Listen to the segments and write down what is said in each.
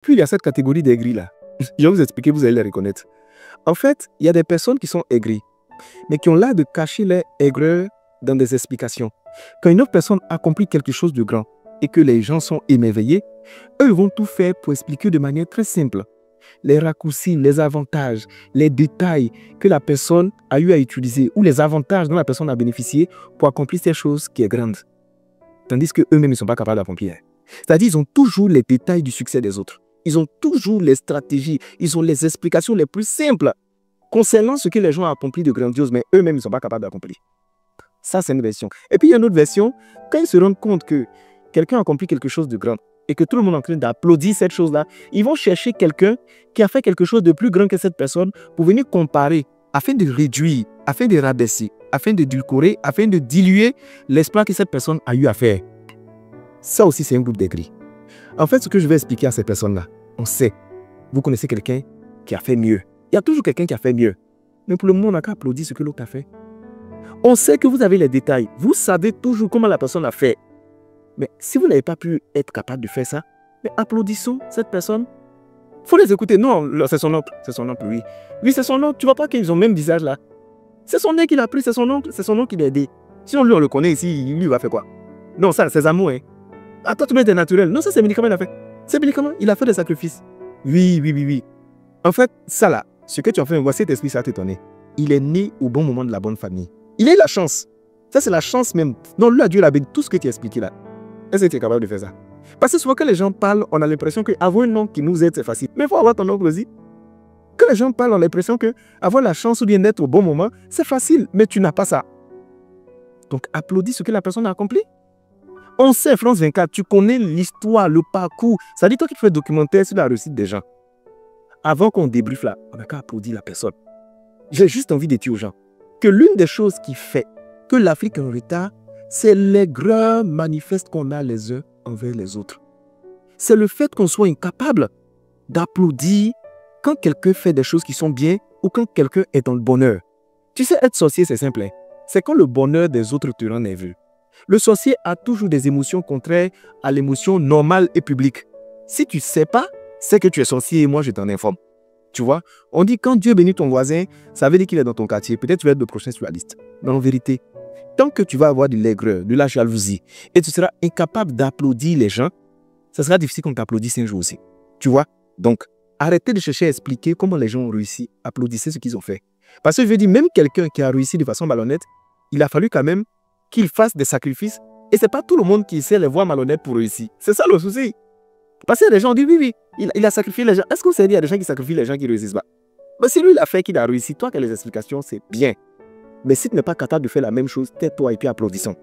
Puis il y a cette catégorie d'aigris là. Je vais vous expliquer, vous allez les reconnaître. En fait, il y a des personnes qui sont aigries, mais qui ont l'air de cacher leur aigreur dans des explications. Quand une autre personne accomplit quelque chose de grand et que les gens sont émerveillés, eux vont tout faire pour expliquer de manière très simple les raccourcis, les avantages, les détails que la personne a eu à utiliser ou les avantages dont la personne a bénéficié pour accomplir cette chose qui est grande. Tandis qu'eux-mêmes ne sont pas capables d'accomplir. C'est-à-dire qu'ils ont toujours les détails du succès des autres. Ils ont toujours les stratégies, ils ont les explications les plus simples concernant ce que les gens ont accompli de grandiose, mais eux-mêmes ne sont pas capables d'accomplir. Ça, c'est une version. Et puis, il y a une autre version, quand ils se rendent compte que quelqu'un a accompli quelque chose de grand et que tout le monde est en train d'applaudir cette chose-là, ils vont chercher quelqu'un qui a fait quelque chose de plus grand que cette personne pour venir comparer, afin de réduire, afin de rabaisser, afin de édulcorer, afin de diluer l'espoir que cette personne a eu à faire. Ça aussi, c'est un groupe d'aigris. En fait, ce que je vais expliquer à ces personnes-là, on sait, vous connaissez quelqu'un qui a fait mieux. Il y a toujours quelqu'un qui a fait mieux. Mais pour le moment, on n'a qu'à applaudir ce que l'autre a fait. On sait que vous avez les détails. Vous savez toujours comment la personne a fait. Mais si vous n'avez pas pu être capable de faire ça, mais applaudissons cette personne. Il faut les écouter. Non, c'est son oncle. C'est son oncle, oui. Oui, c'est son oncle. Tu ne vois pas qu'ils ont le même visage là. C'est son nez qu'il a pris, c'est son oncle qui l'a aidé. Si on le connaît ici, lui, il va faire quoi? Non, ça, c'est amour. Hein. Ah, toi, tu mets des naturels. Non, ça, c'est médicament, il a fait. C'est médicament, il a fait des sacrifices. Oui. En fait, ça là, ce que tu as fait, voici cet esprit, ça t'étonner. Il est né au bon moment de la bonne famille. Il a eu la chance. Ça, c'est la chance même. Non, lui, Dieu l'a béni. Tout ce que tu as expliqué là. Est-ce que tu es capable de faire ça? Parce que souvent, quand les gens parlent, on a l'impression qu'avoir un oncle qui nous aide, c'est facile. Mais il faut avoir ton oncle aussi. Quand les gens parlent, on a l'impression qu'avoir la chance ou bien d'être au bon moment, c'est facile. Mais tu n'as pas ça. Donc, applaudis ce que la personne a accompli. On sait, France 24, tu connais l'histoire, le parcours. Ça dit toi qui fais documentaire sur la réussite des gens. Avant qu'on débriefe là, on n'a qu'à applaudir la personne. J'ai juste envie de dire aux gens que l'une des choses qui fait que l'Afrique est en retard, c'est l'aigreur manifeste qu'on a les uns envers les autres. C'est le fait qu'on soit incapable d'applaudir quand quelqu'un fait des choses qui sont bien ou quand quelqu'un est dans le bonheur. Tu sais, être sorcier, c'est simple. Hein? C'est quand le bonheur des autres te rend nerveux. Le sorcier a toujours des émotions contraires à l'émotion normale et publique. Si tu ne sais pas, c'est que tu es sorcier et moi je t'en informe. Tu vois, on dit quand Dieu bénit ton voisin, ça veut dire qu'il est dans ton quartier. Peut-être tu vas être le prochain sur la liste. Mais en vérité, tant que tu vas avoir de l'aigreur, de la jalousie, et tu seras incapable d'applaudir les gens, ça sera difficile qu'on t'applaudisse un jour aussi. Tu vois, donc arrêtez de chercher à expliquer comment les gens ont réussi. Applaudissez ce qu'ils ont fait. Parce que je veux dire, même quelqu'un qui a réussi de façon malhonnête, il a fallu quand même qu'il fasse des sacrifices. Et ce n'est pas tout le monde qui sait les voies malhonnêtes pour réussir. C'est ça le souci. Parce que les gens disent, oui, il a sacrifié les gens. Est-ce qu'on sait qu'il y a des gens qui sacrifient les gens qui ne réussissent pas? Mais si lui, il a fait qu'il a réussi, toi qui as les explications, c'est bien. Mais si tu n'es pas capable de faire la même chose, tais-toi et puis applaudissons.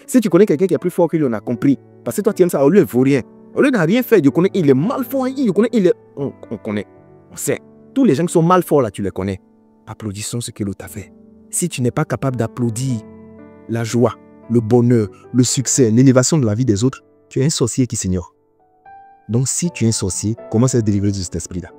Si tu connais quelqu'un qui est plus fort que lui, on a compris. Parce que toi, tu aimes ça, au lieu, il ne vaut rien. Au lieu, il n'a rien fait. Il connaît, il est mal fort. Il connaît, il est... On connaît. On sait. Tous les gens qui sont mal forts, là, tu les connais. Applaudissons ce que l'autre a fait. Si tu n'es pas capable d'applaudir la joie, le bonheur, le succès, l'élévation de la vie des autres, tu es un sorcier qui s'ignore. Donc, si tu es un sorcier, commence à se délivrer de cet esprit-là.